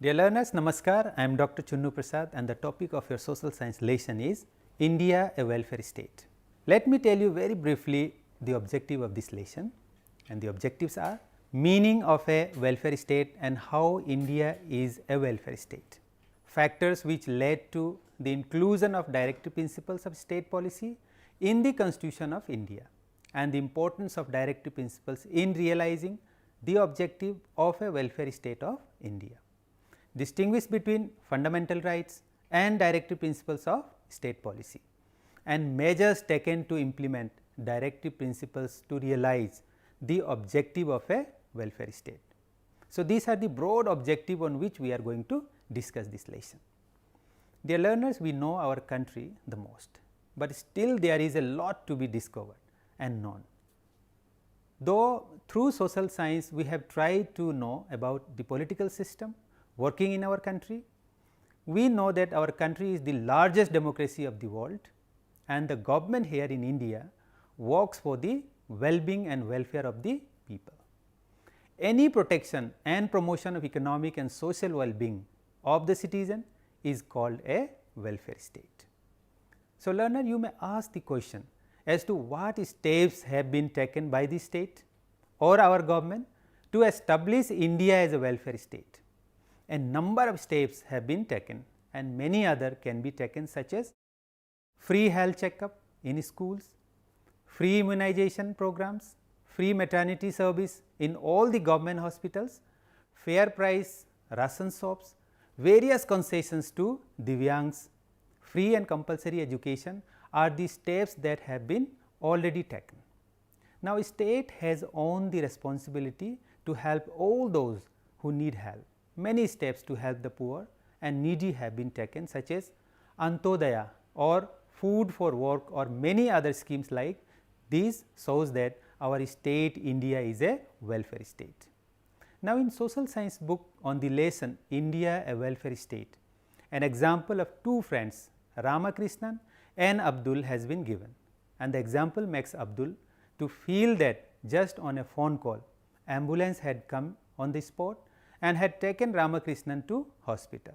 Dear learners, Namaskar. I am Dr. Chunnu Prasad and the topic of your social science lesson is India, a welfare state. Let me tell you very briefly the objective of this lesson, and the objectives are meaning of a welfare state and how India is a welfare state, factors which led to the inclusion of directive principles of state policy in the Constitution of India, and the importance of directive principles in realizing the objective of a welfare state of India. Distinguish between fundamental rights and directive principles of state policy, and measures taken to implement directive principles to realize the objective of a welfare state. So, these are the broad objective on which we are going to discuss this lesson. Dear learners, we know our country the most, but still there is a lot to be discovered and known. Though through social science we have tried to know about the political system working in our country, we know that our country is the largest democracy of the world, and the government here in India works for the well-being and welfare of the people. Any protection and promotion of economic and social well-being of the citizen is called a welfare state. So, learner, you may ask the question as to what steps have been taken by the state or our government to establish India as a welfare state. A number of steps have been taken and many other can be taken, such as free health checkup in schools, free immunization programs, free maternity service in all the government hospitals, fair price ration shops, various concessions to Divyangs, free and compulsory education are the steps that have been already taken. Now, state has owned the responsibility to help all those who need help. Many steps to help the poor and needy have been taken, such as Antodaya or food for work or many other schemes like these shows that our state India is a welfare state. Now, in social science book on the lesson India, a welfare state, an example of two friends Ramakrishnan and Abdul has been given, and the example makes Abdul to feel that just on a phone call ambulance had come on the spot and had taken Ramakrishnan to hospital.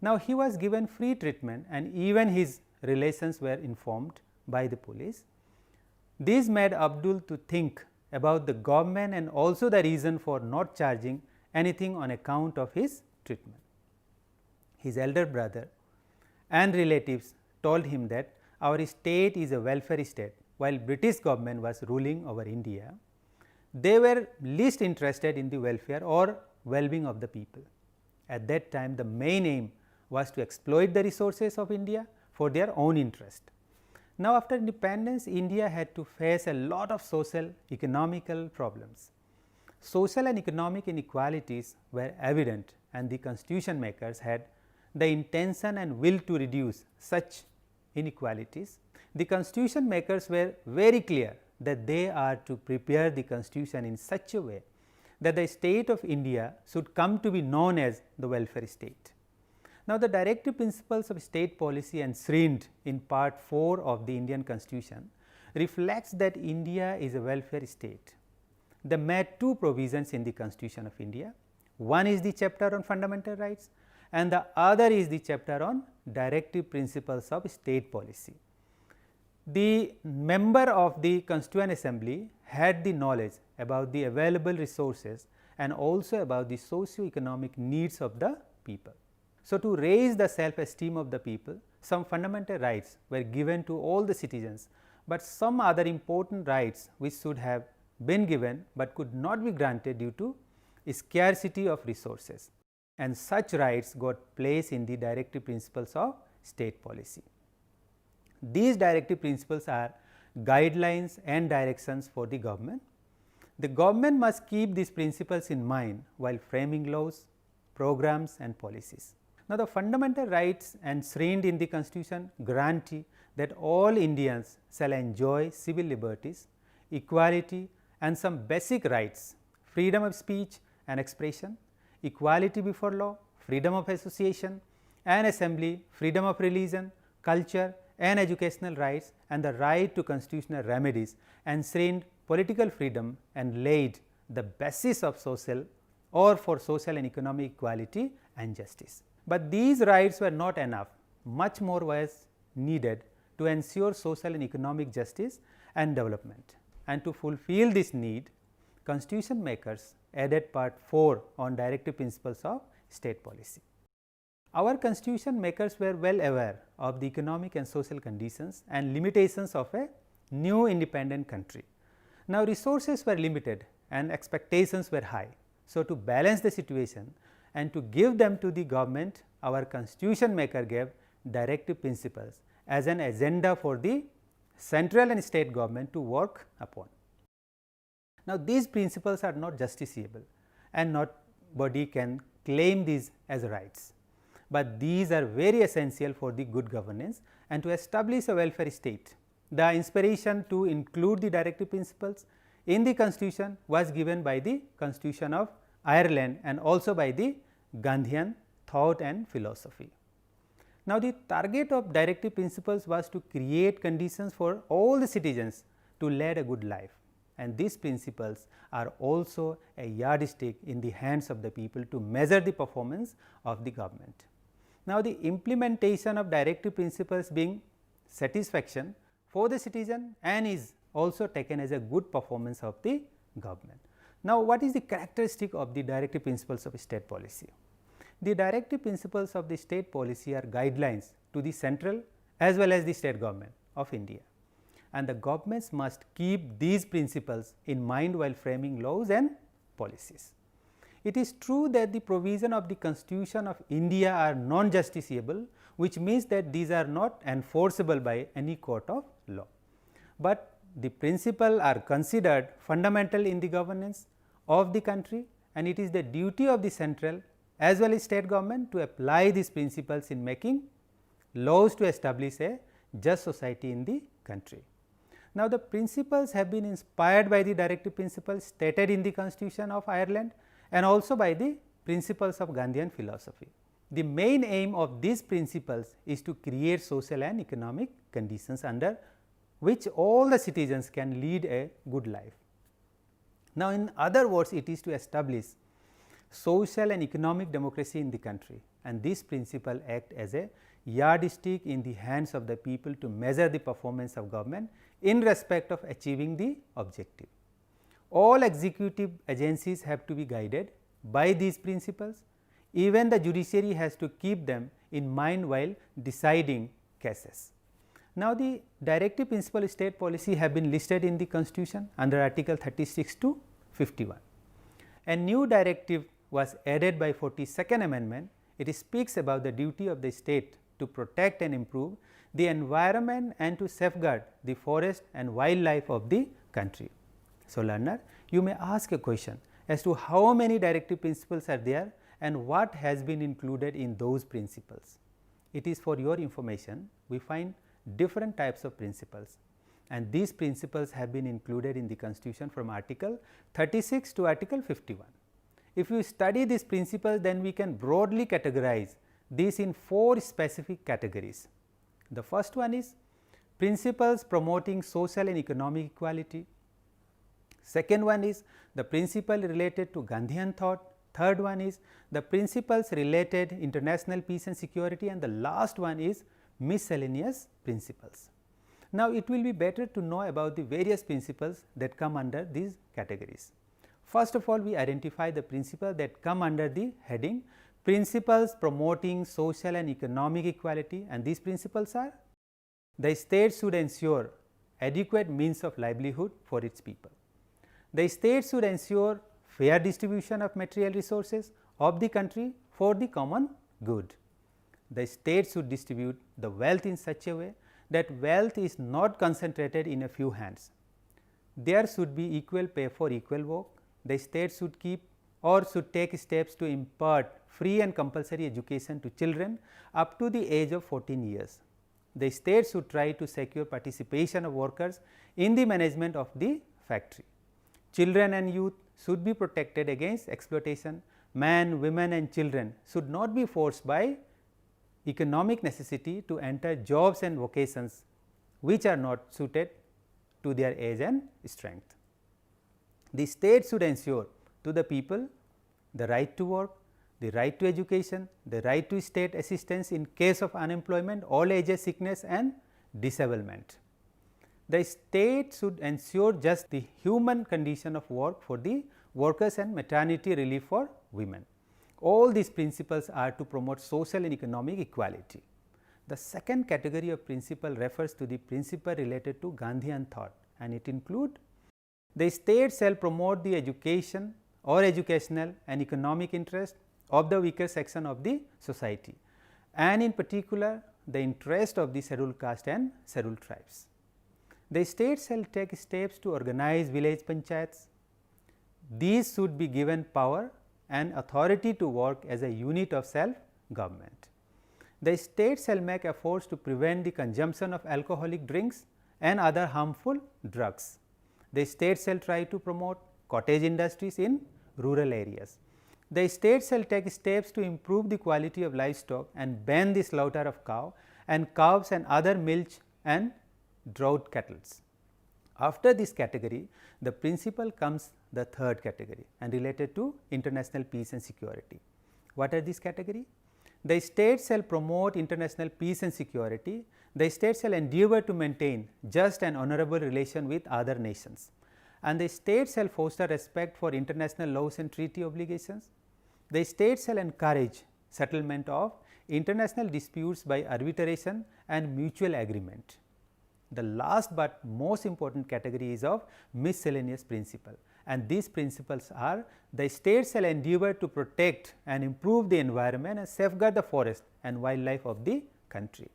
Now, he was given free treatment and even his relations were informed by the police. This made Abdul to think about the government and also the reason for not charging anything on account of his treatment. His elder brother and relatives told him that our state is a welfare state, while British government was ruling over India. They were least interested in the welfare or well-being of the people. At that time, the main aim was to exploit the resources of India for their own interest. Now, after independence, India had to face a lot of social economical problems. Social and economic inequalities were evident, and the constitution makers had the intention and will to reduce such inequalities. The constitution makers were very clear that they are to prepare the constitution in such a way that the state of India should come to be known as the welfare state. Now, the directive principles of state policy enshrined in part 4 of the Indian constitution reflects that India is a welfare state. They made two provisions in the constitution of India. One is the chapter on fundamental rights and the other is the chapter on directive principles of state policy. The member of the Constituent Assembly had the knowledge about the available resources and also about the socio-economic needs of the people. So, to raise the self-esteem of the people, some fundamental rights were given to all the citizens, but some other important rights which should have been given, but could not be granted due to scarcity of resources, and such rights got place in the directive principles of state policy. These directive principles are guidelines and directions for the government. The government must keep these principles in mind while framing laws, programs and policies. Now, the fundamental rights enshrined in the constitution guarantee that all Indians shall enjoy civil liberties, equality and some basic rights: freedom of speech and expression, equality before law, freedom of association and assembly, freedom of religion, culture and educational rights, and the right to constitutional remedies enshrined political freedom and laid the basis of social or for social and economic equality and justice. But these rights were not enough, much more was needed to ensure social and economic justice and development. And to fulfill this need, constitution makers added part 4 on directive principles of state policy. Our constitution makers were well aware of the economic and social conditions and limitations of a new independent country. Now, resources were limited and expectations were high. So, to balance the situation and to give them to the government, our constitution maker gave directive principles as an agenda for the central and state government to work upon. Now, these principles are not justiciable and nobody can claim these as rights, but these are very essential for the good governance and to establish a welfare state. The inspiration to include the directive principles in the constitution was given by the Constitution of Ireland and also by the Gandhian thought and philosophy. Now, the target of directive principles was to create conditions for all the citizens to lead a good life, and these principles are also a yardstick in the hands of the people to measure the performance of the government. Now, the implementation of directive principles being satisfaction for the citizen and is also taken as a good performance of the government. Now, what is the characteristic of the directive principles of state policy? The directive principles of the state policy are guidelines to the central as well as the state government of India, and the governments must keep these principles in mind while framing laws and policies. It is true that the provision of the Constitution of India are non-justiciable, which means that these are not enforceable by any court of law, but the principles are considered fundamental in the governance of the country, and it is the duty of the central as well as state government to apply these principles in making laws to establish a just society in the country. Now, the principles have been inspired by the directive principles stated in the Constitution of Ireland and also by the principles of Gandhian philosophy. The main aim of these principles is to create social and economic conditions under which all the citizens can lead a good life. Now, in other words, it is to establish social and economic democracy in the country, and this principle act as a yardstick in the hands of the people to measure the performance of government in respect of achieving the objective. All executive agencies have to be guided by these principles. Even the judiciary has to keep them in mind while deciding cases. Now, the directive principle state policy have been listed in the Constitution under article 36 to 51. A new directive was added by 42nd amendment. It speaks about the duty of the state to protect and improve the environment and to safeguard the forest and wildlife of the country. So, learner, you may ask a question as to how many directive principles are there and what has been included in those principles. It is for your information. We find different types of principles, and these principles have been included in the Constitution from article 36 to article 51. If you study these principles, then we can broadly categorize these in 4 specific categories. The first one is principles promoting social and economic equality. Second one is the principle related to Gandhian thought. Third one is the principles related international peace and security, and the last one is miscellaneous principles. Now, it will be better to know about the various principles that come under these categories. First of all, we identify the principles that come under the heading principles promoting social and economic equality, and these principles are: the state should ensure adequate means of livelihood for its people. The state should ensure fair distribution of material resources of the country for the common good. The state should distribute the wealth in such a way that wealth is not concentrated in a few hands. There should be equal pay for equal work. The state should keep or should take steps to impart free and compulsory education to children up to the age of 14 years. The state should try to secure participation of workers in the management of the factory. Children and youth should be protected against exploitation. Men, women and children should not be forced by economic necessity to enter jobs and vocations which are not suited to their age and strength. The state should ensure to the people the right to work, the right to education, the right to state assistance in case of unemployment, old age, sickness and disablement. The state should ensure just the human condition of work for the workers and maternity relief for women. All these principles are to promote social and economic equality. The second category of principle refers to the principle related to Gandhian thought, and it includes the state shall promote the education or educational and economic interest of the weaker section of the society, and in particular the interest of the scheduled caste and scheduled tribes. The state shall take steps to organize village panchayats. These should be given power and authority to work as a unit of self government. The state shall make efforts to prevent the consumption of alcoholic drinks and other harmful drugs. The state shall try to promote cottage industries in rural areas. The state shall take steps to improve the quality of livestock and ban the slaughter of cow and calves and other milch and drought cattle. After this category, the principle comes the third category and related to international peace and security. What are these category? The state shall promote international peace and security. The state shall endeavor to maintain just and honorable relation with other nations, and the state shall foster respect for international laws and treaty obligations. The state shall encourage settlement of international disputes by arbitration and mutual agreement. The last but most important category is of miscellaneous principle, and these principles are: the state shall endeavor to protect and improve the environment and safeguard the forest and wildlife of the country.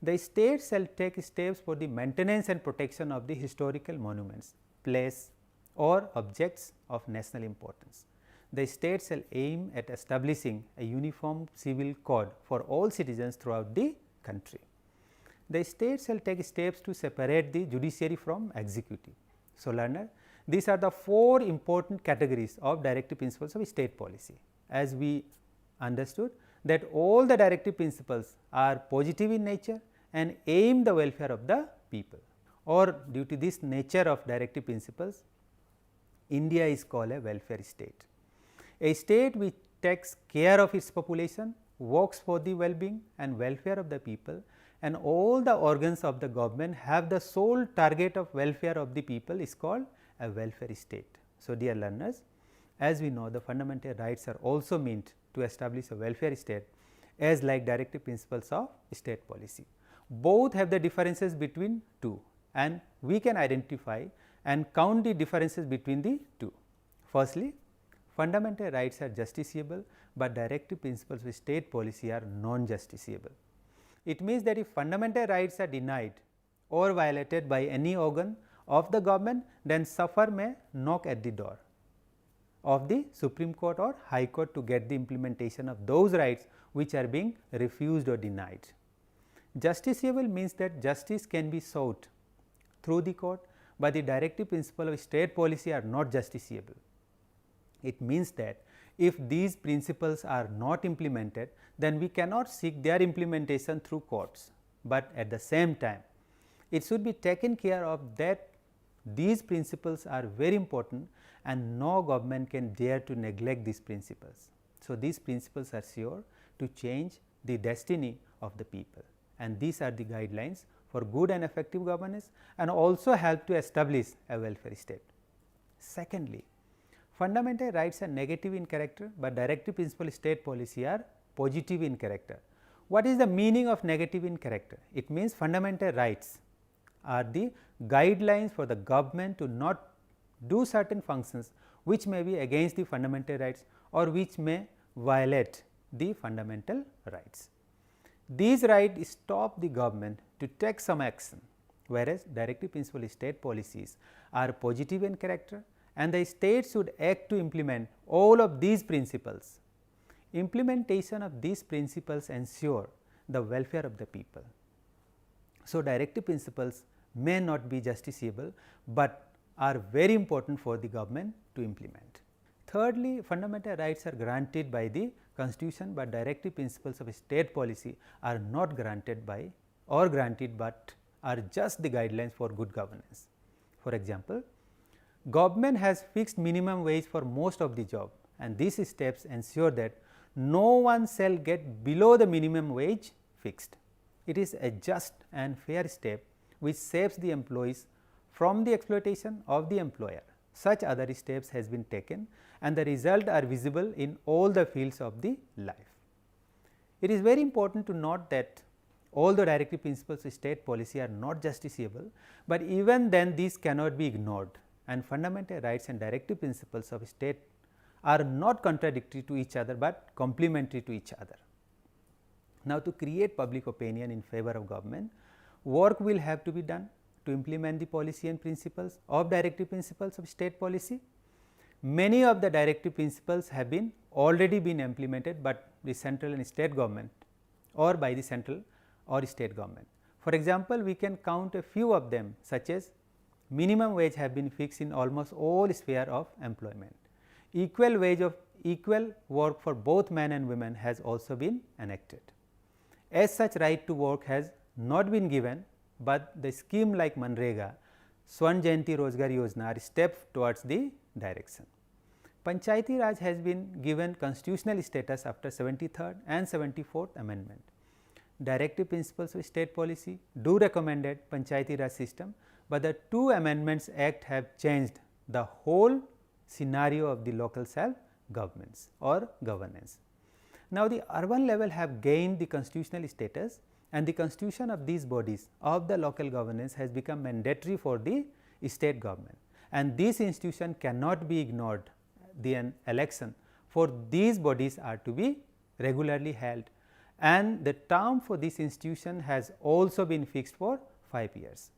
The state shall take steps for the maintenance and protection of the historical monuments, places or objects of national importance. The state shall aim at establishing a uniform civil code for all citizens throughout the country. The state shall take steps to separate the judiciary from executive. So, learner, these are the four important categories of directive principles of state policy. As we understood that all the directive principles are positive in nature and aim the welfare of the people, or due to this nature of directive principles, India is called a welfare state. A state which takes care of its population, works for the well-being and welfare of the people, and all the organs of the government have the sole target of welfare of the people is called a welfare state. So, dear learners, as we know, the fundamental rights are also meant to establish a welfare state as like directive principles of state policy. Both have the differences between two, and we can identify and count the differences between the two. Firstly, fundamental rights are justiciable, but directive principles of state policy are non-justiciable. It means that if fundamental rights are denied or violated by any organ of the government, then sufferer may knock at the door of the Supreme Court or High Court to get the implementation of those rights which are being refused or denied. Justiciable means that justice can be sought through the court, but the directive principle of state policy are not justiciable. It means that if these principles are not implemented, then we cannot seek their implementation through courts, but at the same time it should be taken care of that these principles are very important and no government can dare to neglect these principles. So, these principles are sure to change the destiny of the people, and these are the guidelines for good and effective governance and also help to establish a welfare state. Secondly, fundamental rights are negative in character, but directive principle state policy are positive in character. What is the meaning of negative in character? It means fundamental rights are the guidelines for the government to not do certain functions which may be against the fundamental rights or which may violate the fundamental rights. These rights stop the government to take some action, whereas directive principle state policies are positive in character and the state should act to implement all of these principles. Implementation of these principles ensure the welfare of the people. So, directive principles may not be justiciable, but are very important for the government to implement. Thirdly, fundamental rights are granted by the constitution, but directive principles of state policy are not granted by or granted, but are just the guidelines for good governance. For example, government has fixed minimum wage for most of the job, and these steps ensure that no one shall get below the minimum wage fixed. It is a just and fair step which saves the employees from the exploitation of the employer. Such other steps has been taken and the result are visible in all the fields of the life. It is very important to note that all the directive principles of state policy are not justiciable, but even then these cannot be ignored, and fundamental rights and directive principles of state are not contradictory to each other, but complementary to each other. Now, to create public opinion in favor of government, work will have to be done to implement the policy and principles of directive principles of state policy. Many of the directive principles have been already been implemented, but the central and state government or by the central or state government. For example, we can count a few of them, such as minimum wage have been fixed in almost all sphere of employment. Equal wage of equal work for both men and women has also been enacted. As such, right to work has not been given, but the scheme like Manrega, Swarn Jayanti Rozgar Yojana are steps towards the direction. Panchayati Raj has been given constitutional status after 73rd and 74th amendment. Directive principles of state policy do recommended Panchayati Raj system, but the two amendments act have changed the whole scenario of the local self governments or governance. Now, the urban level have gained the constitutional status, and the constitution of these bodies of the local governance has become mandatory for the state government, and this institution cannot be ignored. The election for these bodies are to be regularly held, and the term for this institution has also been fixed for 5 years.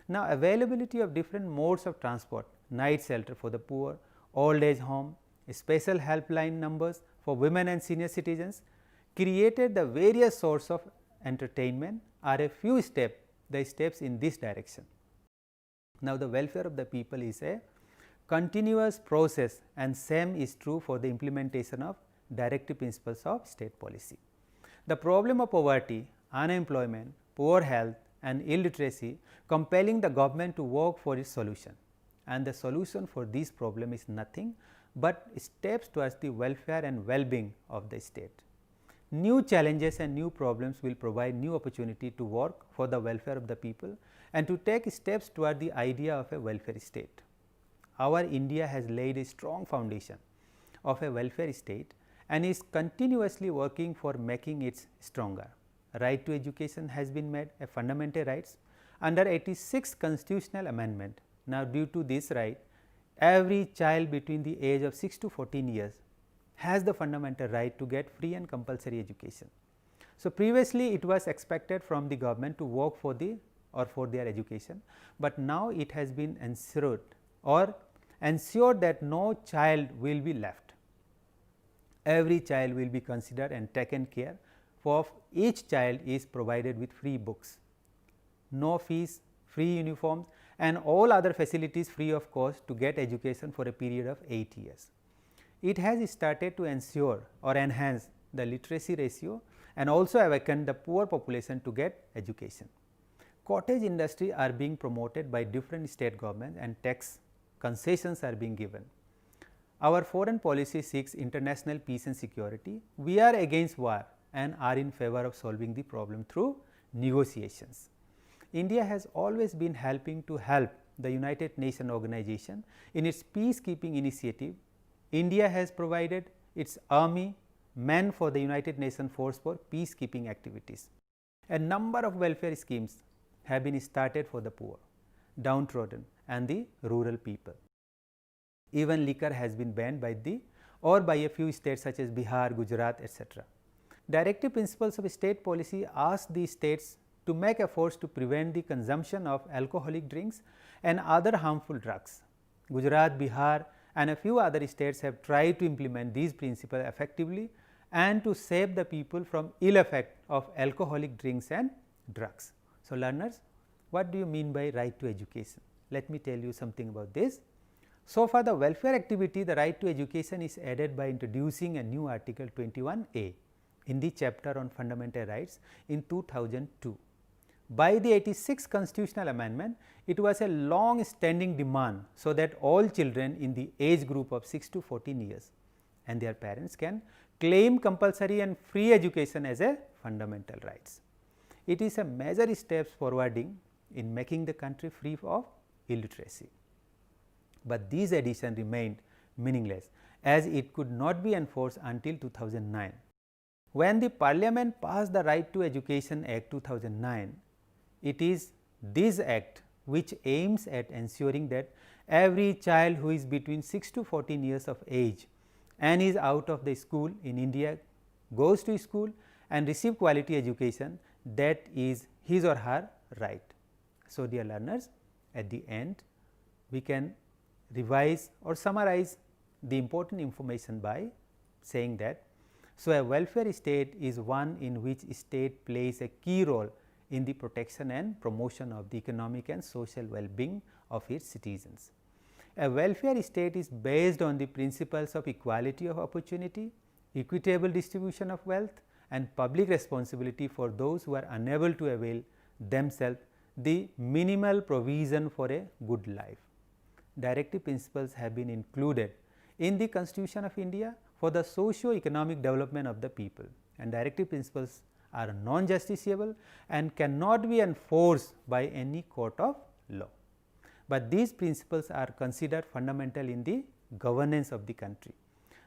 Now, availability of different modes of transport, night shelter for the poor, old age home, special helpline numbers for women and senior citizens, created the various sources of entertainment are a few steps, the steps in this direction. Now, the welfare of the people is a continuous process, and same is true for the implementation of directive principles of state policy. The problem of poverty, unemployment, poor health and illiteracy compelling the government to work for its solution, and the solution for this problem is nothing but steps towards the welfare and well-being of the state. New challenges and new problems will provide new opportunity to work for the welfare of the people and to take steps toward the idea of a welfare state. Our India has laid a strong foundation of a welfare state and is continuously working for making it stronger. Right to education has been made a fundamental rights under 86th constitutional amendment. Now, due to this right, every child between the age of 6 to 14 years has the fundamental right to get free and compulsory education. So, previously it was expected from the government to work for the or for their education, but now it has been ensured that no child will be left. Every child will be considered and taken care of. Each child is provided with free books, no fees, free uniforms and all other facilities free of cost to get education for a period of 8 years. It has started to ensure or enhance the literacy ratio and also awaken the poor population to get education. Cottage industry are being promoted by different state governments and tax concessions are being given. Our foreign policy seeks international peace and security. We are against war and are in favor of solving the problem through negotiations. India has always been helping to help the United Nations organization in its peacekeeping initiative. India has provided its army men for the United Nations force for peacekeeping activities. A number of welfare schemes have been started for the poor, downtrodden and the rural people. Even liquor has been banned by a few states such as Bihar, Gujarat, etc. Directive principles of state policy ask the states to make efforts to prevent the consumption of alcoholic drinks and other harmful drugs. Gujarat, Bihar and a few other states have tried to implement these principles effectively and to save the people from ill effect of alcoholic drinks and drugs. So, learners, what do you mean by right to education? Let me tell you something about this. So, for the welfare activity, the right to education is added by introducing a new article 21A in the chapter on fundamental rights in 2002. By the 86th constitutional amendment, it was a long standing demand, so that all children in the age group of 6 to 14 years and their parents can claim compulsory and free education as a fundamental rights. It is a major step forwarding in making the country free of illiteracy. But these additions remained meaningless, as it could not be enforced until 2009. When the Parliament passed the Right to Education Act 2009, it is this act which aims at ensuring that every child who is between 6 to 14 years of age and is out of the school in India goes to school and receive quality education, that is his or her right. So, dear learners, at the end we can revise or summarize the important information by saying that, so a welfare state is one in which state plays a key role in the protection and promotion of the economic and social well-being of its citizens. A welfare state is based on the principles of equality of opportunity, equitable distribution of wealth, and public responsibility for those who are unable to avail themselves the minimal provision for a good life. Directive principles have been included in the Constitution of India for the socio-economic development of the people, and directive principles are non-justiciable and cannot be enforced by any court of law. But these principles are considered fundamental in the governance of the country,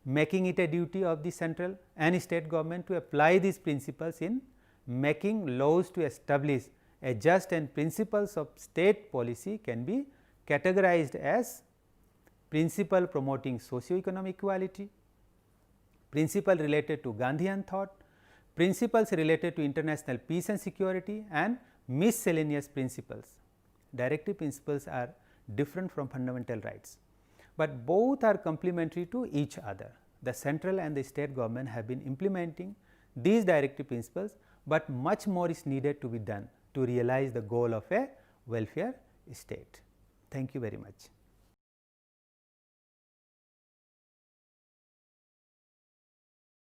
making it a duty of the central and state government to apply these principles in making laws to establish a just, and principles of state policy can be categorized as principle promoting socio-economic equality, principle related to Gandhian thought, principles related to international peace and security, and miscellaneous principles. Directive principles are different from fundamental rights, but both are complementary to each other. The central and the state government have been implementing these directive principles, but much more is needed to be done to realize the goal of a welfare state. Thank you very much.